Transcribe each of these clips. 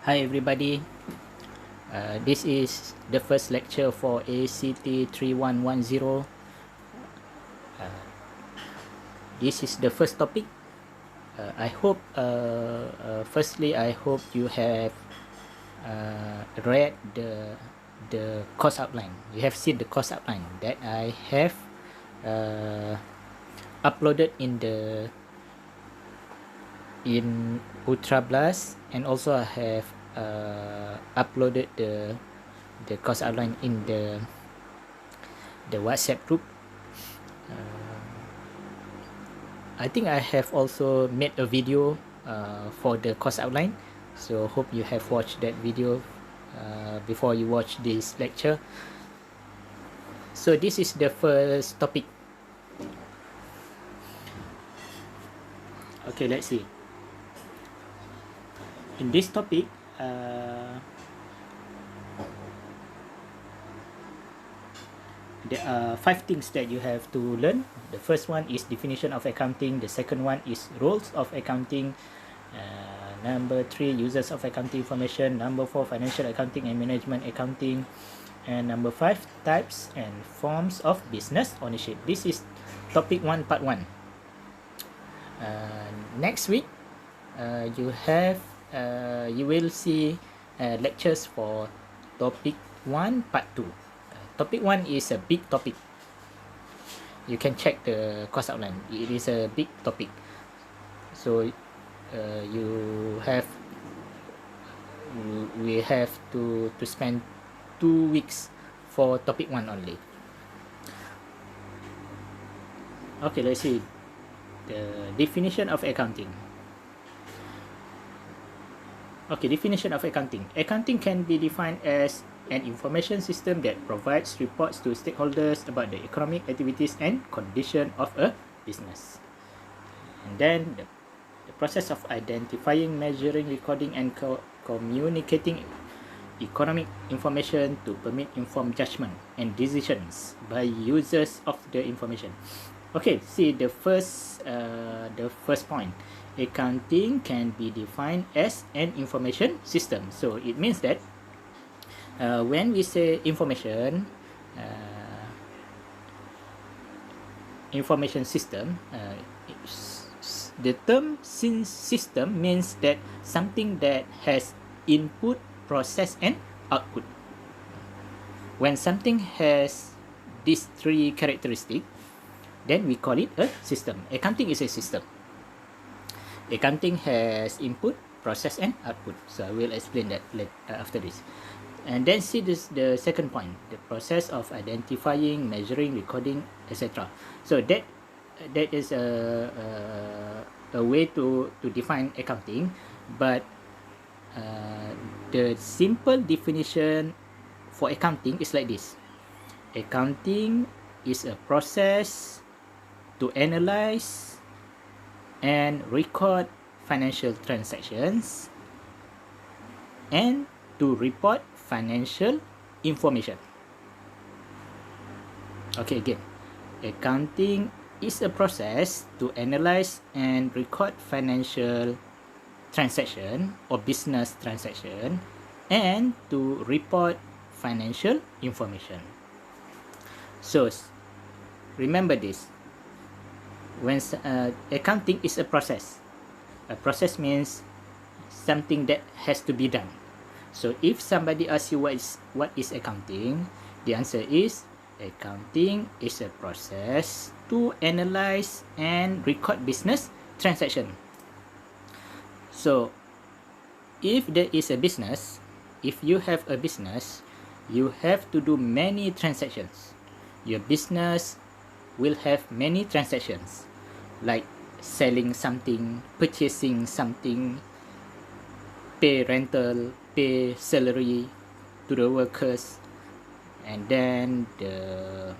Hi everybody, this is the first lecture for ACT3110. This is the first topic. I hope, firstly, I hope you have read the course outline. You have seen the course outline that I have uploaded in Ultra Blast, and also I have uploaded the course outline in the WhatsApp group. I think I have also made a video for the course outline, so hope you have watched that video before you watch this lecture. So this is the first topic. Okay, let's see. In this topic, there are 5 things that you have to learn. The first one is definition of accounting. The second one is roles of accounting. Number 3, uses of accounting information. Number 4, financial accounting and management accounting. And number 5, types and forms of business ownership. This is topic 1, part 1. Next week, you will see lectures for topic 1, part 2. Topic 1 is a big topic. You can check the course outline. It is a big topic. So we have to spend 2 weeks for topic 1 only. Okay, let's see the definition of accounting. Okay, definition of accounting. Accounting can be defined as an information system that provides reports to stakeholders about the economic activities and condition of a business. And then the process of identifying, measuring, recording, and communicating economic information to permit informed judgment and decisions by users of the information. Okay, see the first point. Accounting can be defined as an information system. So it means that when we say information system, the term system means that something that has input, process, and output. When something has these 3 characteristics, then we call it a system. Accounting is a system. Accounting has input, process, and output. So I will explain that after this. And then see the second point, the process of identifying, measuring, recording, etc. So that is a way to define accounting, but the simple definition for accounting is like this. Accounting is a process to analyze and record financial transactions and to report financial information. Okay, again, accounting is a process to analyze and record financial transaction or business transaction and to report financial information. So remember this. When accounting is a process means something that has to be done. So if somebody asks you what is accounting, the answer is accounting is a process to analyze and record business transaction. So if there is a business, if you have a business, you have to do many transactions. Your business will have many transactions, like selling something, purchasing something, pay rental, pay salary to the workers, and then the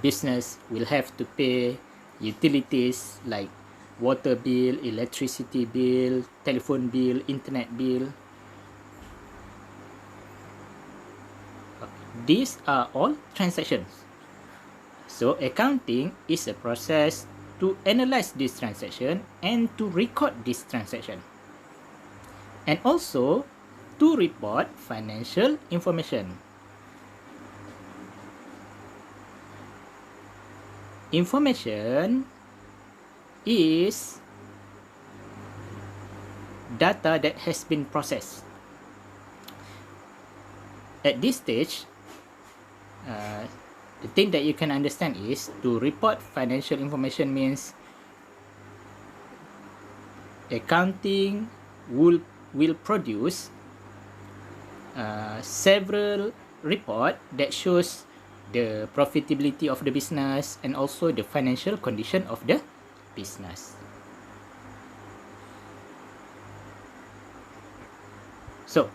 business will have to pay utilities like water bill, electricity bill, telephone bill, internet bill. These are all transactions. So accounting is a process to analyze this transaction and to record this transaction. and also to report financial information. Information is data that has been processed. At this stage, the thing that you can understand is to report financial information means accounting will produce several reports that shows the profitability of the business and also the financial condition of the business. So,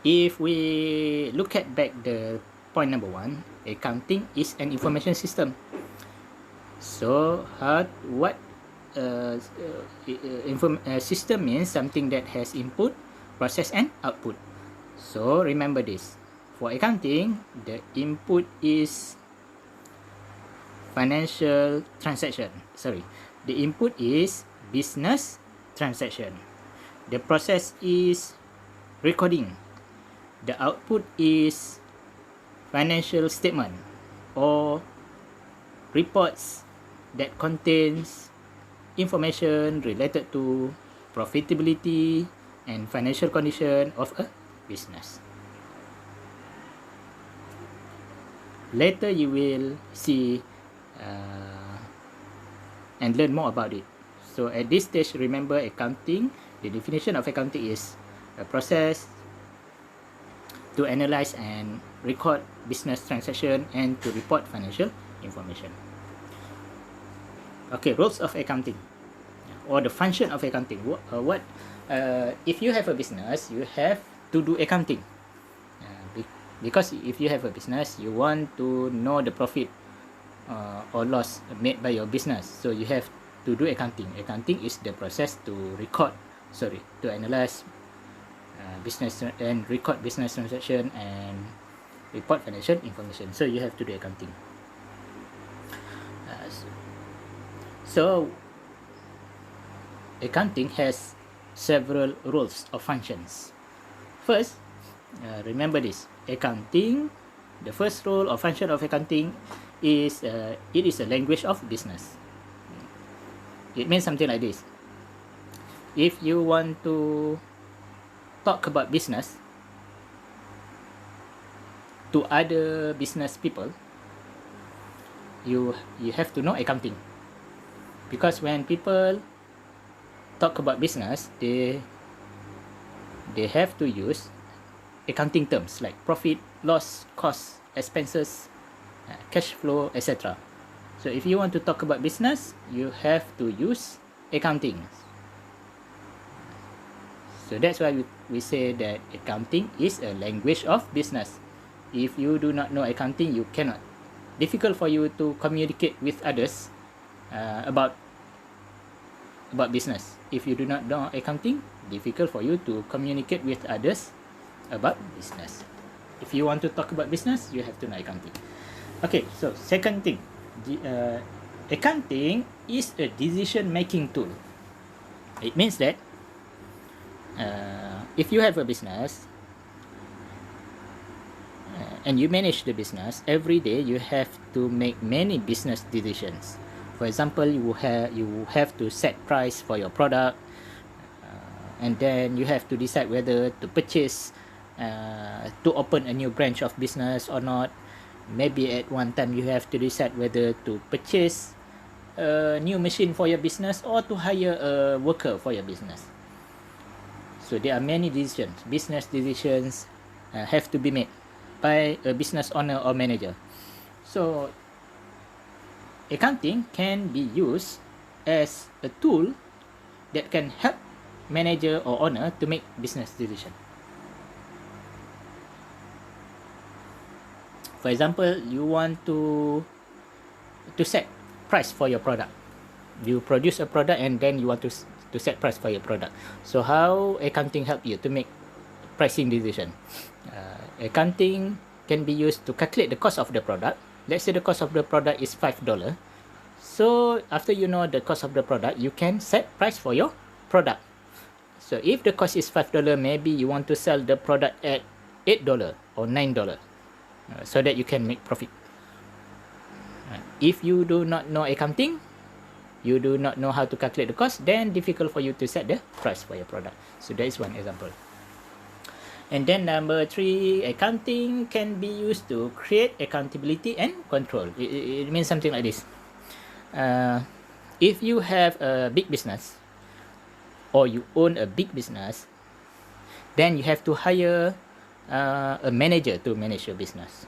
if we look at back the point number 1, accounting is an information system. So, system means something that has input, process, and output. So, remember this. For accounting, the input is financial transaction. The input is business transaction. The process is recording. The output is financial statement or reports that contains information related to profitability and financial condition of a business. Later you will see and learn more about it. So at this stage, remember accounting, the definition of accounting is a process to analyze and record business transaction and to report financial information. Okay, roles of accounting or the function of accounting. If you have a business, you have to do accounting. Because if you have a business, you want to know the profit or loss made by your business. So you have to do accounting. Accounting is the process to analyze business and record business transaction and report financial information. So you have to do accounting. So accounting has several roles or functions. First, remember this. Accounting, the first role or function of accounting is it is a language of business. It means something like this. If you want to talk about business to other business people, you have to know accounting. Because when people talk about business, they have to use accounting terms like profit, loss, cost, expenses, cash flow, etc. So if you want to talk about business, you have to use accounting. So that's why we say that accounting is a language of business. If you do not know accounting, you cannot. Difficult for you to communicate with others about business. If you do not know accounting, difficult for you to communicate with others about business. If you want to talk about business, you have to know accounting. Okay, so second thing, accounting is a decision-making tool. It means that if you have a business and you manage the business, every day you have to make many business decisions. For example, you have to set price for your product, and then you have to decide whether to purchase, to open a new branch of business or not. Maybe at one time you have to decide whether to purchase a new machine for your business or to hire a worker for your business. So there are many decisions. Business decisions have to be made by a business owner or manager. So accounting can be used as a tool that can help manager or owner to make business decision. For example, you want to set price for your product. You produce a product and then you want to set price for your product. So how accounting help you to make pricing decision? Accounting can be used to calculate the cost of the product. Let's say the cost of the product is $5. So after you know the cost of the product, you can set price for your product. So if the cost is $5, maybe you want to sell the product at $8 or $9, so that you can make profit. If you do not know accounting, you do not know how to calculate the cost, then difficult for you to set the price for your product. So that is one example. And then number 3, accounting can be used to create accountability and control. It means something like this. If you have a big business or you own a big business, then you have to hire a manager to manage your business.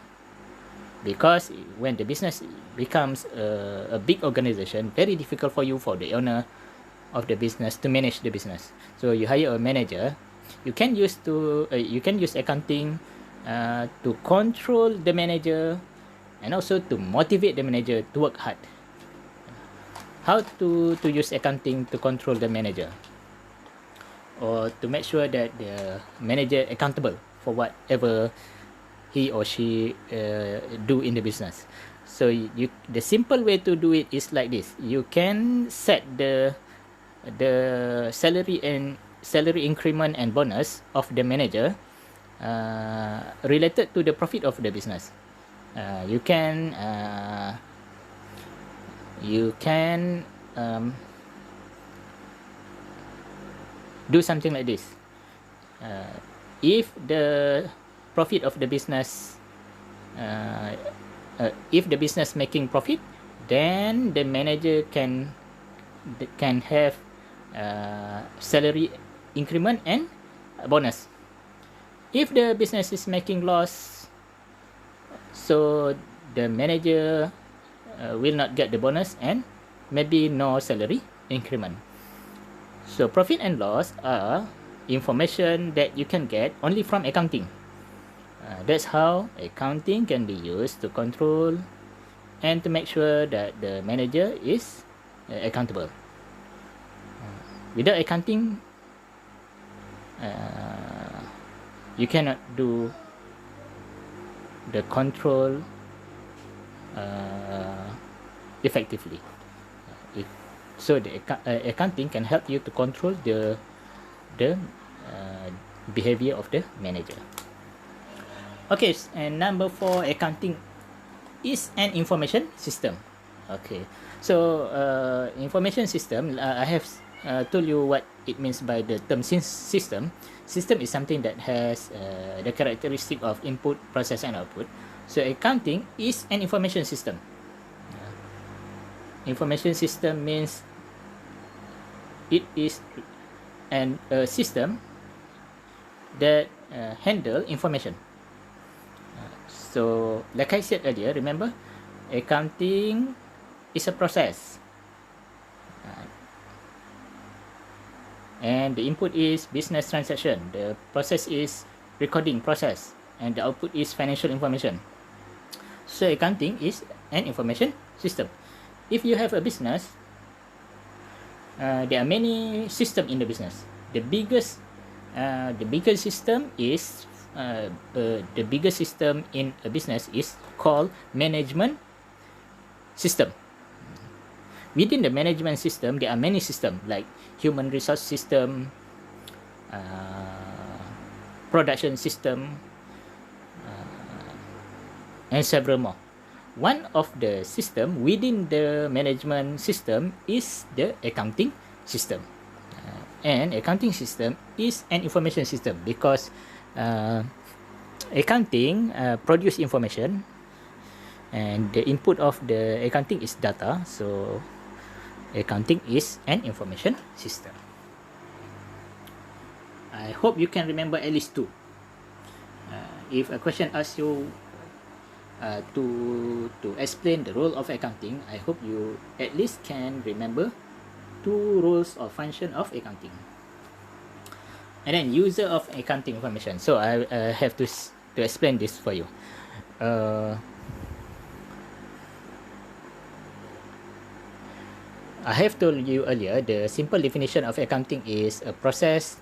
Because when the business becomes a big organization, very difficult for you, for the owner of the business, to manage the business. So you hire a manager. You can use accounting to control the manager and also to motivate the manager to work hard. How to use accounting to control the manager, or to make sure that the manager accountable for whatever he or she do in the business. So the simple way to do it is like this. You can set the salary increment and bonus of the manager related to the profit of the business. You can do something like this. If the profit of the business, if the business making profit, then the manager can have salary increment and bonus. If the business is making loss, so the manager will not get the bonus and maybe no salary increment. So profit and loss are information that you can get only from accounting. That's how accounting can be used to control and to make sure that the manager is accountable. Without accounting, you cannot do the control effectively. So the accounting can help you to control the behavior of the manager. Okay, and number 4, accounting is an information system. Okay, so information system, I have told you what it means by the term system. System is something that has the characteristic of input, process, and output. So accounting is an information system. Information system means it is a system that handle information. So like I said earlier, remember, accounting is a process, and the input is business transaction, the process is recording process, and the output is financial information. So accounting is an information system. If you have a business, there are many systems in the business. The biggest system is the biggest system in a business is called management system. Within the management system, there are many systems like human resource system, production system, and several more. One of the system within the management system is the accounting system. And accounting system is an information system because accounting produce information, and the input of the accounting is data. So accounting is an information system. I hope you can remember at least 2. If a question asks you to explain the role of accounting, I hope you at least can remember 2 roles or function of accounting. And then user of accounting information. So I have to explain this for you. I have told you earlier, the simple definition of accounting is a process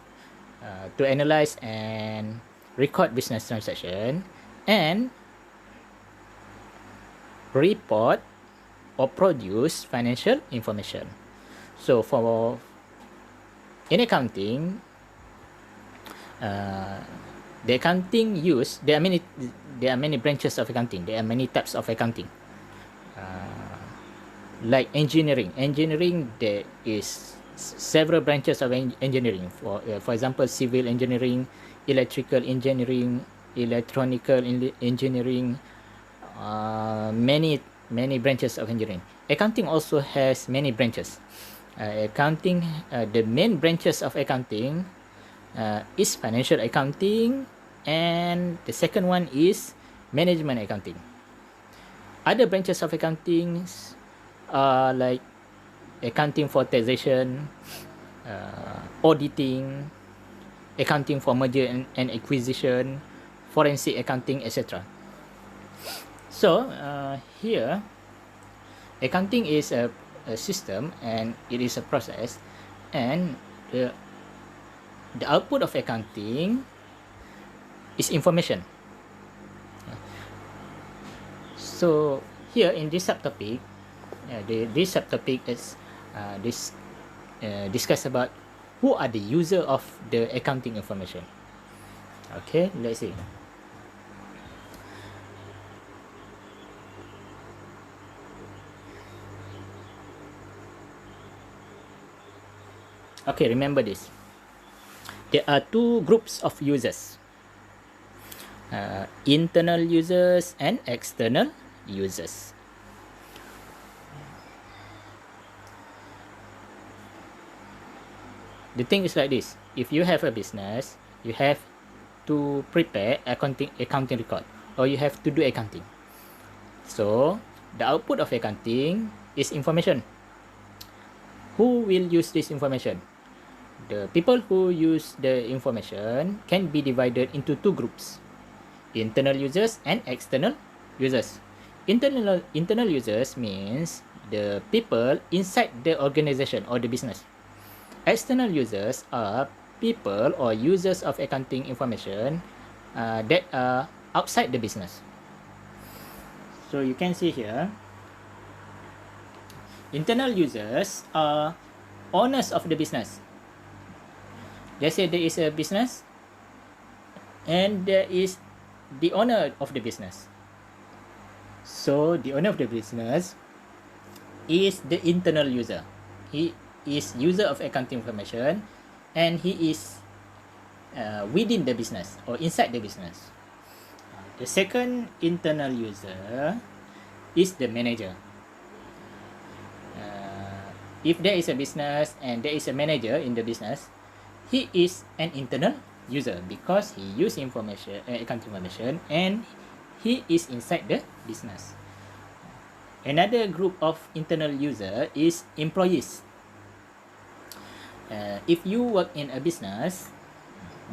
to analyze and record business transaction and report or produce financial information. So in accounting, uh, the accounting use, there are many branches of accounting. There are many types of accounting. Like engineering, there is several branches of engineering. For example, civil engineering, electrical engineering, electronical engineering, many branches of engineering. Accounting also has many branches. The main branches of accounting is financial accounting, and the second one is management accounting. Other branches of accounting are like accounting for taxation, auditing, accounting for merger and acquisition, forensic accounting, etc. So here, accounting is a system, and it is a process, and the output of accounting is information. So here in this subtopic, this subtopic is discuss about who are the user of the accounting information. Okay, let's see. Okay, remember this. There are two groups of users. Internal users and external users. The thing is like this. If you have a business, you have to prepare accounting record, or you have to do accounting. So the output of accounting is information. Who will use this information? The people who use the information can be divided into two groups: internal users and external users. Internal users means the people inside the organization or the business. External users are people or users of accounting information that are outside the business. So you can see here, internal users are owners of the business. Let's say there is a business, and there is the owner of the business. So the owner of the business is the internal user. He is user of accounting information, and he is within the business or inside the business. The second internal user is the manager. If there is a business and there is a manager in the business, he is an internal user because he use information, accounting information, and he is inside the business. Another group of internal user is employees. If you work in a business,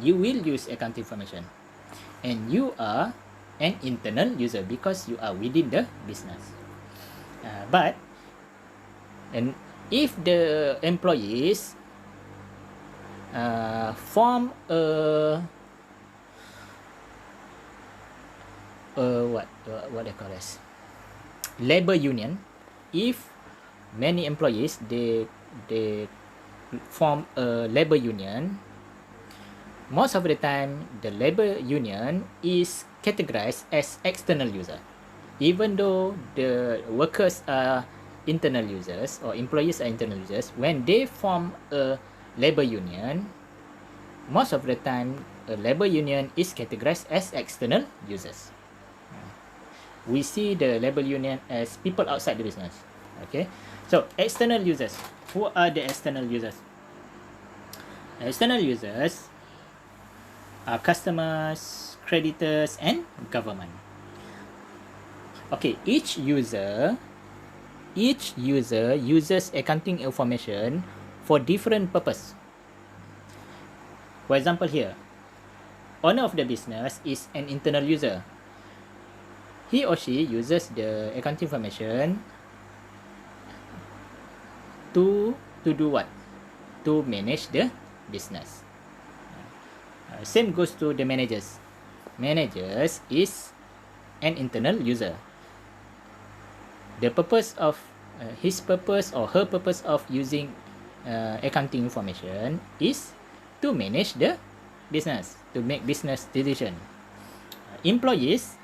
you will use accounting information, and you are an internal user because you are within the business. And if the employees form what they call this labor union, if many employees they form a labor union, most of the time the labor union is categorized as external user, even though the workers are internal users or employees are internal users. When they form a labor union, most of the time a labor union is categorized as external users. We see the labor union as people outside the business. Okay, so external users. Who are the external users? External users are customers, creditors, and government. Okay, each user uses accounting information for different purpose. For example, here, owner of the business is an internal user. He or she uses the accounting information to do what? To manage the business. Same goes to the managers. Managers is an internal user. The purpose of his purpose or her purpose of using accounting information is to manage the business, to make business decision. Employees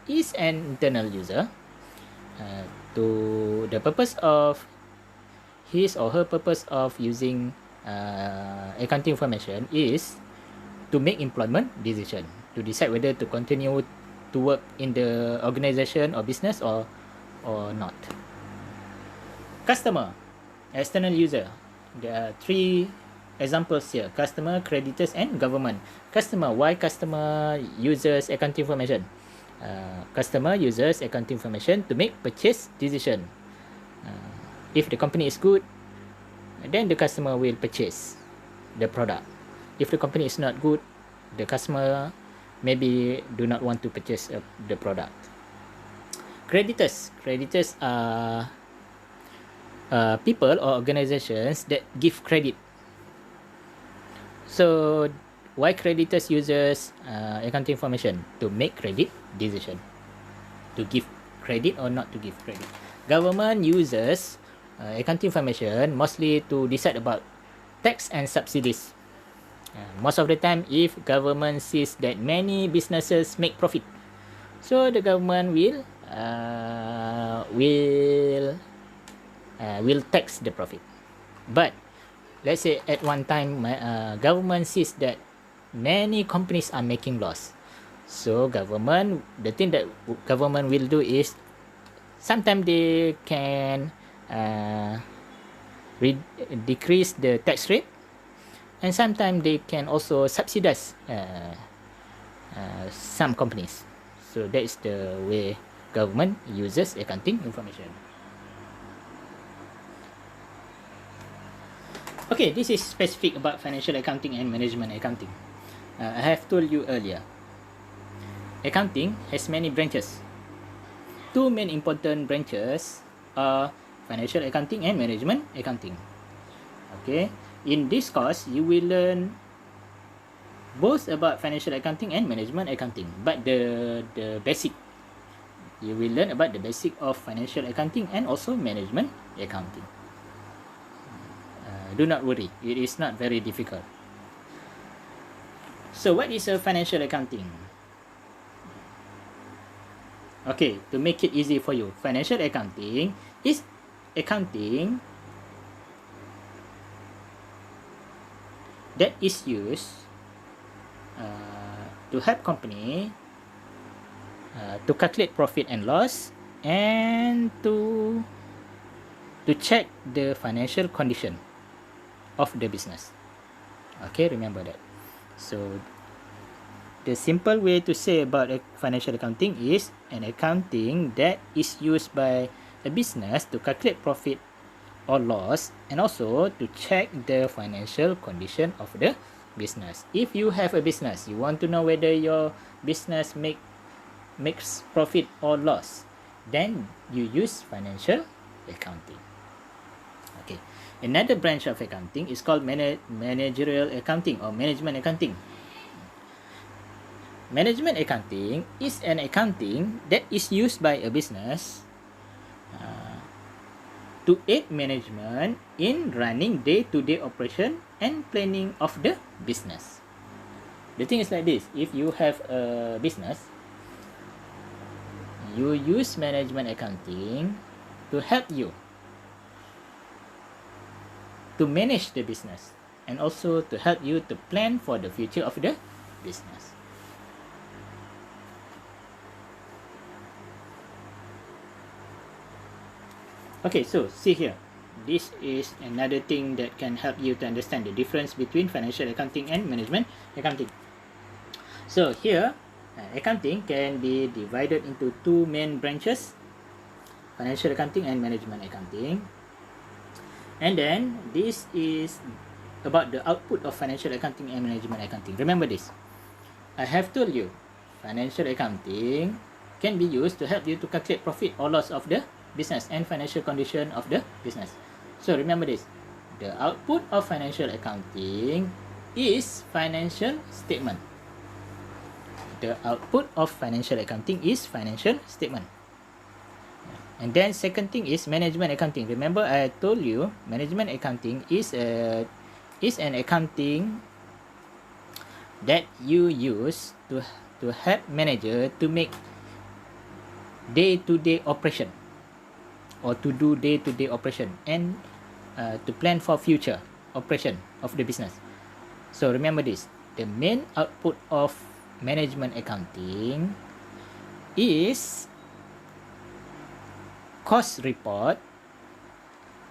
is an internal user. To the purpose of his or her purpose of using accounting information is to make employment decision, to decide whether to continue to work in the organization or business or not. Customer, external user. There are three examples here: customer, creditors, and government. Customer, why customer uses accounting information? Customer uses accounting information to make purchase decision. If the company is good, then the customer will purchase the product. If the company is not good, the customer maybe do not want to purchase the product. Creditors are people or organizations that give credit. So why creditors uses accounting information? To make credit decision, to give credit or not to give credit. Government uses accounting information mostly to decide about tax and subsidies. Most of the time, if government sees that many businesses make profit, so the government will tax the profit. But let's say at one time, government sees that many companies are making loss. So the thing that government will do is sometimes they can decrease the tax rate, and sometimes they can also subsidize some companies. So that is the way government uses accounting information. Okay, this is specific about financial accounting and management accounting. I have told you earlier, accounting has many branches. Two main important branches are financial accounting and management accounting. Okay, in this course, you will learn both about financial accounting and management accounting, but the basic. You will learn about the basic of financial accounting and also management accounting. Do not worry, it is not very difficult. So what is a financial accounting? Okay, to make it easy for you, financial accounting is accounting that is used to help company to calculate profit and loss and to check the financial condition of the business. Okay, remember that. So the simple way to say about financial accounting is an accounting that is used by a business to calculate profit or loss and also to check the financial condition of the business. If you have a business, you want to know whether your business makes profit or loss, then you use financial accounting. Okay, another branch of accounting is called managerial accounting or management accounting. Management accounting is an accounting that is used by a business to aid management in running day-to-day operation and planning of the business. The thing is like this: if you have a business, you use management accounting to help you to manage the business and also to help you to plan for the future of the business. Okay, so see here. This is another thing that can help you to understand the difference between financial accounting and management accounting. So here, accounting can be divided into two main branches: financial accounting and management accounting. And then this is about the output of financial accounting and management accounting. Remember this. I have told you, financial accounting can be used to help you to calculate profit or loss of the business and financial condition of the business. So remember this. The output of financial accounting is financial statement. The output of financial accounting is financial statement. And then second thing is management accounting. Remember I told you management accounting is an accounting that you use to help manager to make day-to-day operation, or to do day-to-day operation, and to plan for future operation of the business. So remember this, the main output of management accounting is cost report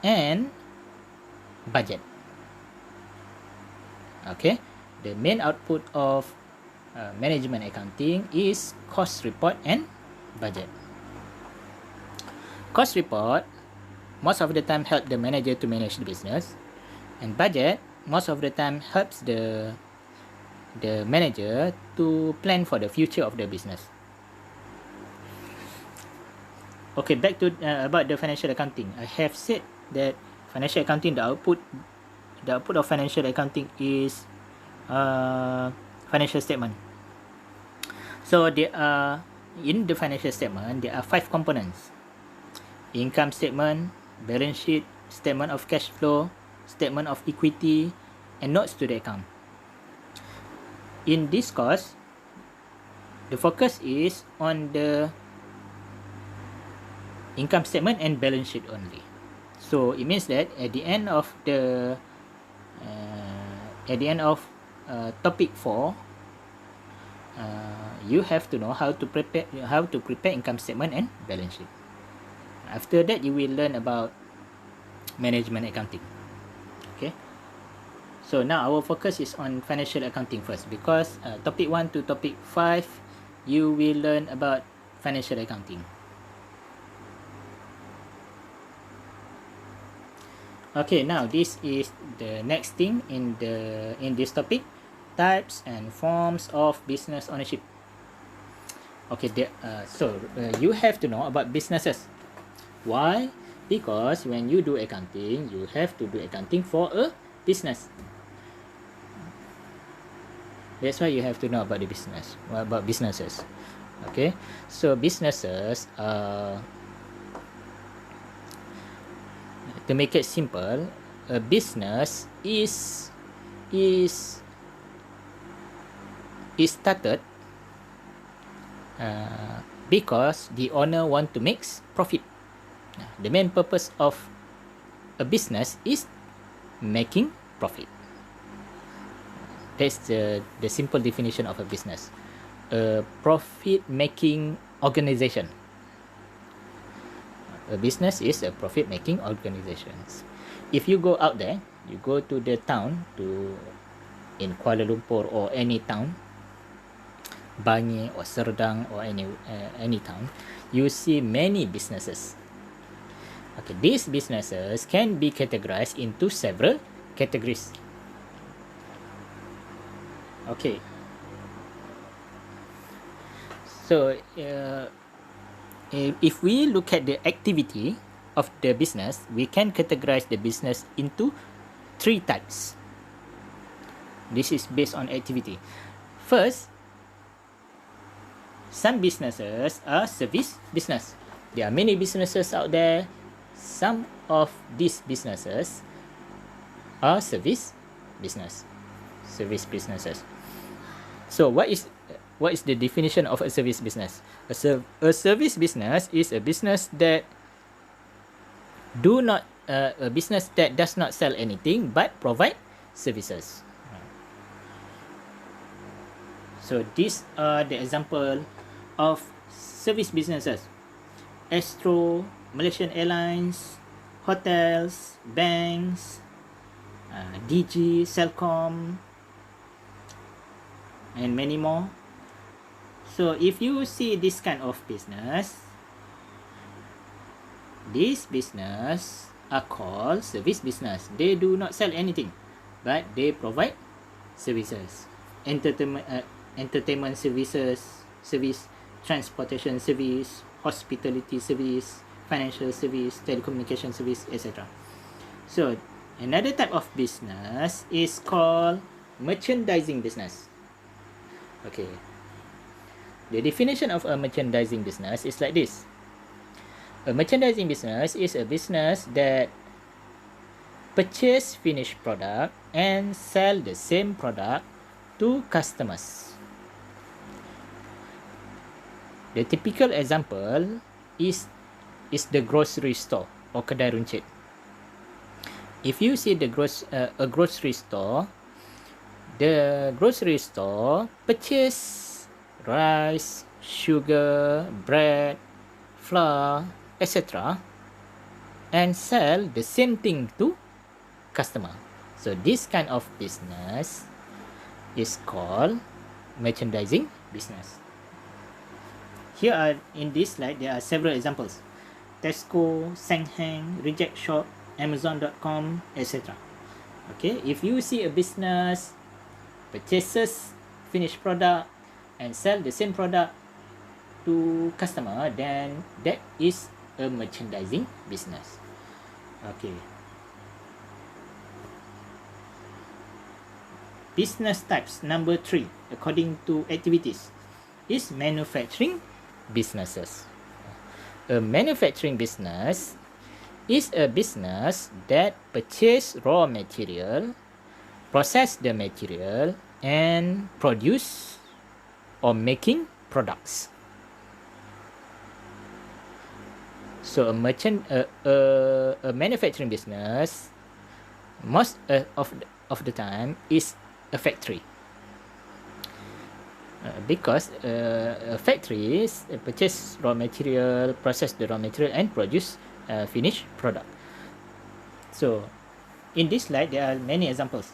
and budget. Okay, the main output of management accounting is cost report and budget. Cost report most of the time help the manager to manage the business, and budget most of the time helps the manager to plan for the future of the business. Okay, back to about the financial accounting. I have said that financial accounting, the output of financial accounting is financial statement. So there are, in the financial statement, there are 5 components: income statement, balance sheet, statement of cash flow, statement of equity, and notes to the account. In this course, the focus is on the income statement and balance sheet only. So it means that at the end of topic 4, you have to know how to prepare income statement and balance sheet. After that, you will learn about management accounting. Okay, so now our focus is on financial accounting first, because topic 1 to topic 5 you will learn about financial accounting. Okay, now this is the next thing in this topic: types and forms of business ownership. Okay, so you have to know about businesses. Why? Because when you do accounting, you have to do accounting for a business. That's why you have to know about the business, about businesses. Okay, so businesses, to make it simple, a business is started because the owner want to make profit. The main purpose of a business is making profit. That's the simple definition of a business: a profit-making organization. A business is a profit-making organization. If you go out there, you go to the town, in Kuala Lumpur or any town, Bangi or Serdang or any town, you see many businesses. Okay, these businesses can be categorized into several categories. Okay, so if we look at the activity of the business, we can categorize the business into 3 types. This is based on activity. First, some businesses are service business. There are many businesses out there. Some of these businesses are service businesses. So what is the definition of a service business? A service business is a business that does not sell anything but provide services. So these are the example of service businesses: Astro, Malaysian Airlines, hotels, banks, DG, Celcom, and many more. So if you see this kind of business, these business are called service business. They do not sell anything, but they provide services: entertainment services, transportation service, hospitality service, financial service, telecommunication service, etc. So another type of business is called merchandising business. Okay, the definition of a merchandising business is like this: a merchandising business is a business that purchase finished product and sell the same product to customers. The typical example is the grocery store or kedai runcit. If you see a grocery store, the grocery store purchase rice, sugar, bread, flour, etc. and sell the same thing to customer. So this kind of business is called merchandising business. Here are in this slide there are several examples: Tesco, Sangheng, Reject Shop, Amazon.com, etc. Okay, if you see a business purchases finished product and sell the same product to customer, then that is a merchandising business. Okay. Business types number 3 according to activities is manufacturing businesses. A manufacturing business is a business that purchase raw material, process the material, and produce or making products. So a manufacturing business most of the time is a factory, because factories purchase raw material, process the raw material, and produce finished product. So in this slide there are many examples: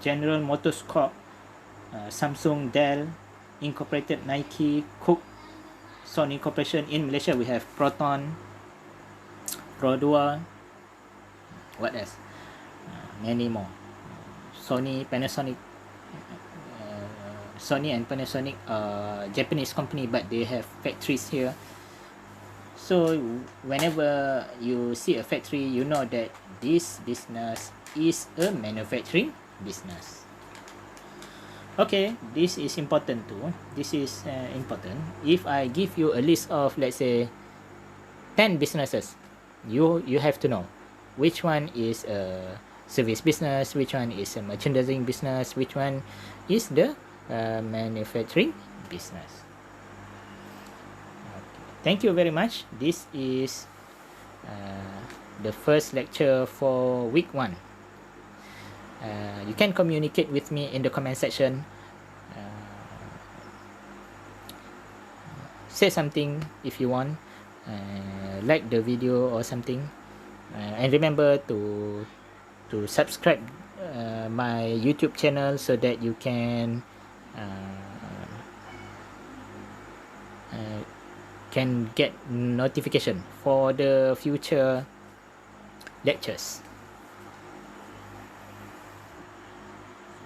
General Motors Corp, Samsung, Dell Incorporated, Nike, Cook, Sony Corporation. In Malaysia we have Proton, Produa, what else? Many more. Sony, Panasonic. Sony and Panasonic are Japanese company, but they have factories here. So whenever you see a factory, you know that this business is a manufacturing business. Okay, this is important too. This is important. If I give you a list of, let's say, 10 businesses, you have to know which one is a service business, which one is a merchandising business, which one is the manufacturing business. Okay. Thank you very much. This is the first lecture for week 1. You can communicate with me in the comment section. Say something if you want, like the video or something, and remember to subscribe my YouTube channel so that you can get notification for the future lectures.